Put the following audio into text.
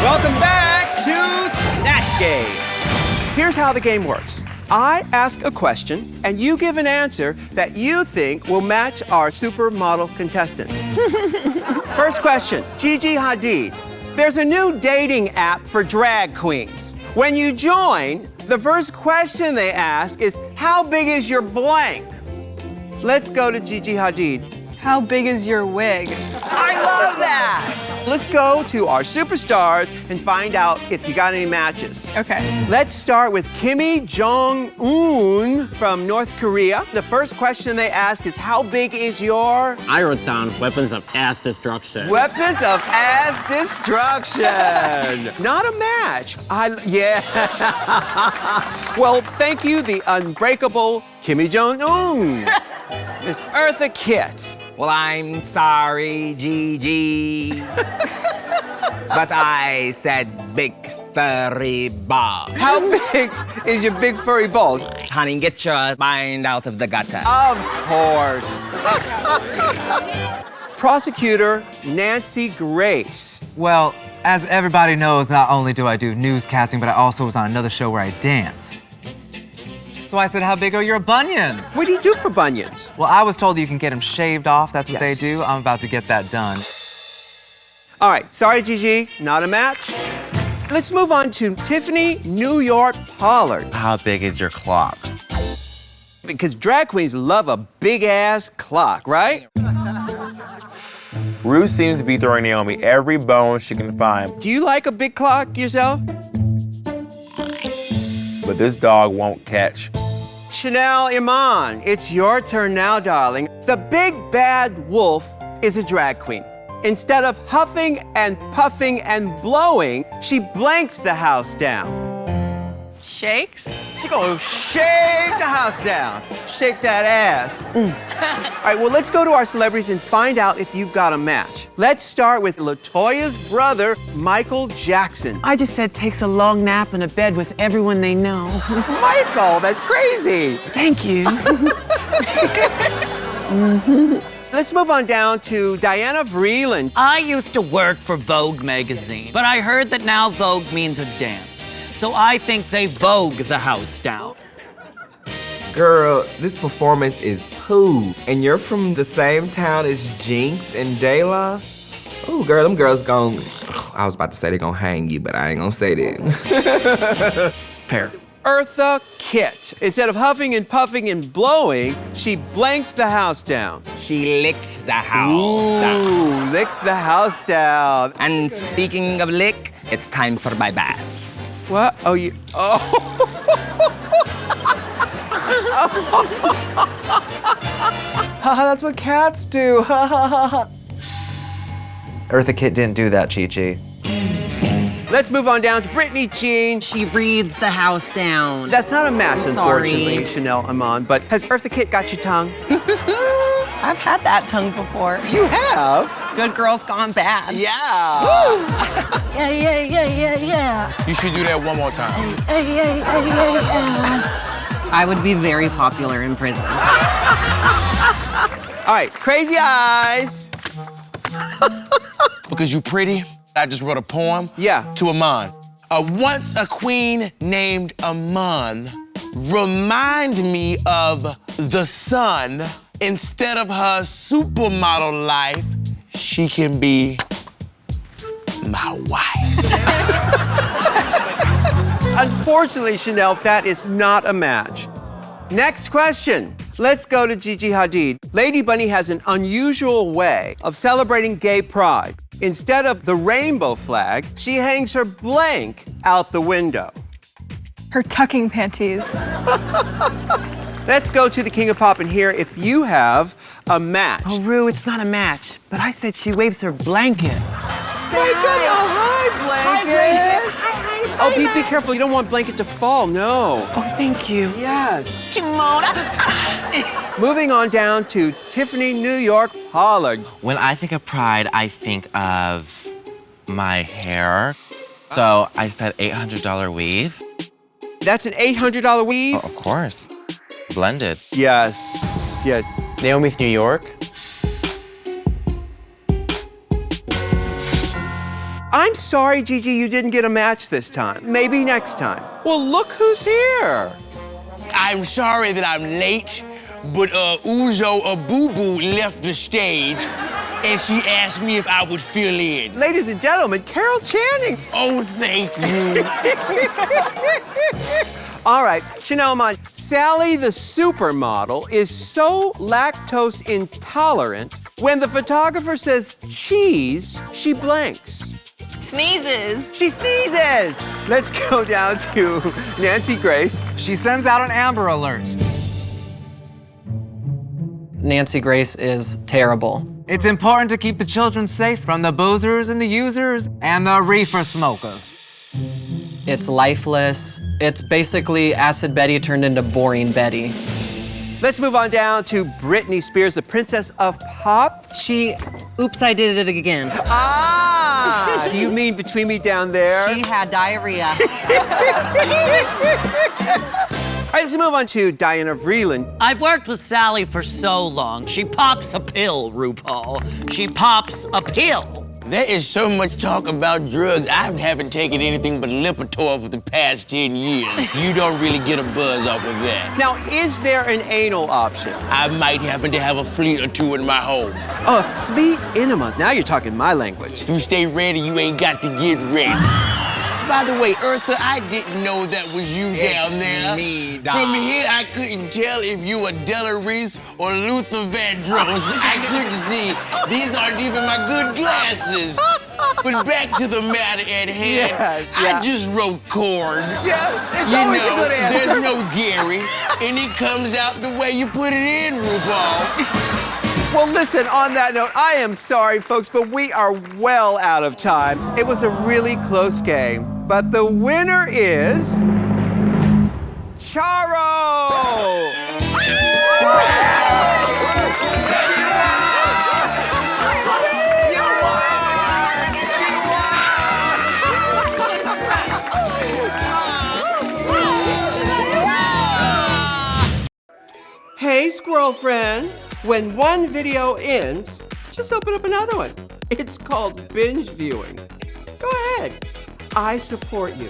Welcome back to Snatch Game. Here's how the game works. I ask a question, and you give an answer that you think will match our supermodel contestants. First question, Gigi Hadid. There's a new dating app for drag queens. When you join, the first question they ask is, how big is your blank? Let's go to Gigi Hadid. How big is your wig? I love that! Let's go to our superstars and find out if you got any matches. Okay. Let's start with Kimmy Jong-un from North Korea. The first question they ask is, how big is your... I wrote down weapons of ass destruction. Weapons of ass destruction. Not a match. Yeah. Well, thank you, the unbreakable Kimmy Jong-un. Miss Eartha Kitt. Well, I'm sorry, Gigi. But I said big furry ball. How big is your big furry balls? Honey, get your mind out of the gutter. Of course. Prosecutor Nancy Grace. Well, as everybody knows, not only do I do newscasting, but I also was on another show where I danced. So I said, how big are your bunions? What do you do for bunions? Well, I was told you can get them shaved off. That's what Yes. they do. I'm about to get that done. All right, sorry, Gigi, not a match. Let's move on to Tiffany New York Pollard. How big is your clock? Because drag queens love a big-ass clock, right? Ru seems to be throwing Naomi every bone she can find, Do you like a big clock yourself? but this dog won't catch. Chanel Iman, it's your turn now, darling. The big bad wolf is a drag queen. Instead of huffing and puffing and blowing, she blanks the house down. Shakes? She gonna shake the house down. Shake that ass. All right, well, let's go to our celebrities and find out if you've got a match. Let's start with LaToya's brother, Michael Jackson. I just said takes a long nap in a bed with everyone they know. Michael, that's crazy. Thank you. Let's move on down to Diana Vreeland. I used to work for Vogue magazine, but I heard that now Vogue means a dance. So I think they Vogue the house down. Girl, this performance is who? And you're from the same town as Jinx and Dayla? Ooh, girl, them girls gon' I was about to say they gon' hang you, but I ain't gonna say that. Fair. Eartha Kitt. Instead of huffing and puffing and blowing, she blanks the house down. She licks the house down. Ooh, licks the house down. And speaking of lick, it's time for my bath. What? Oh, you. Oh. Haha, that's what cats do. Ha ha ha ha. Eartha Kitt didn't do that, Chi-Chi. Let's move on down to Britney Jean. She reads the house down. That's not a match, Sorry. unfortunately, Chanel Iman. But has Eartha Kitt got your tongue? I've had that tongue before. You have? Good girls gone bad. Yeah. Yeah. You should do that one more time. I would be very popular in prison. All right, Crazy Eyes. Because you pretty, I just wrote a poem to Aman. Once a queen named Aman, remind me of the sun. Instead of her supermodel life, she can be my wife. Unfortunately, Chanel, that is not a match. Next question. Let's go to Gigi Hadid. Lady Bunny has an unusual way of celebrating gay pride. Instead of the rainbow flag, she hangs her blank out the window. Her tucking panties. Let's go to the King of Pop and hear if you have a match. Oh, Ru, it's not a match. But I said she waves her blanket. Hi, blanket. Oh, be careful. You don't want blanket to fall. No. Oh, thank you. Yes. Moving on down to Tiffany New York Pollard. When I think of pride, I think of my hair. So I said $800 weave. That's an $800 weave? Oh, of course. Blended. Yes. Yes. Naomi's New York. I'm sorry, Gigi, you didn't get a match this time. Maybe next time. Well, look who's here. I'm sorry that I'm late, but Uzo Aduba left the stage, and she asked me if I would fill in. Ladies and gentlemen, Carol Channing. Oh, thank you. All right, Chanel Mon, Sally the supermodel is so lactose intolerant, when the photographer says cheese, she blanks. Sneezes. She sneezes. Let's go down to Nancy Grace. She sends out an Amber Alert. Nancy Grace is terrible. It's important to keep the children safe from the boozers and the users and the reefer smokers. It's lifeless. It's basically Acid Betty turned into Boring Betty. Let's move on down to Britney Spears, the princess of pop. Oops, I did it again. Ah! Do you mean between me down there? She had diarrhea. All right, let's move on to Diana Vreeland. I've worked with Sally for so long. She pops a pill, RuPaul. She pops a pill. There is so much talk about drugs. I haven't taken anything but Lipitor for the past 10 years. You don't really get a buzz off of that. Now, is there an anal option? I might happen to have a fleet or two in my home. Oh, a fleet in a month. Now you're talking my language. To stay ready, you ain't got to get ready. By the way, Eartha, I didn't know that was you down there. Me, dog. From here, I couldn't tell if you were Della Reese or Luther Vandross. I couldn't see. These aren't even my good glasses. But back to the matter at hand. I just wrote corn. Yeah, it's you always know, a good answer. there's no Gary, and it comes out the way you put it in, RuPaul. Well, listen, on that note, I am sorry, folks, but we are well out of time. It was a really close game, but the winner is Charo! Hey, squirrel friend. When one video ends, just open up another one. It's called binge viewing. Go ahead. I support you.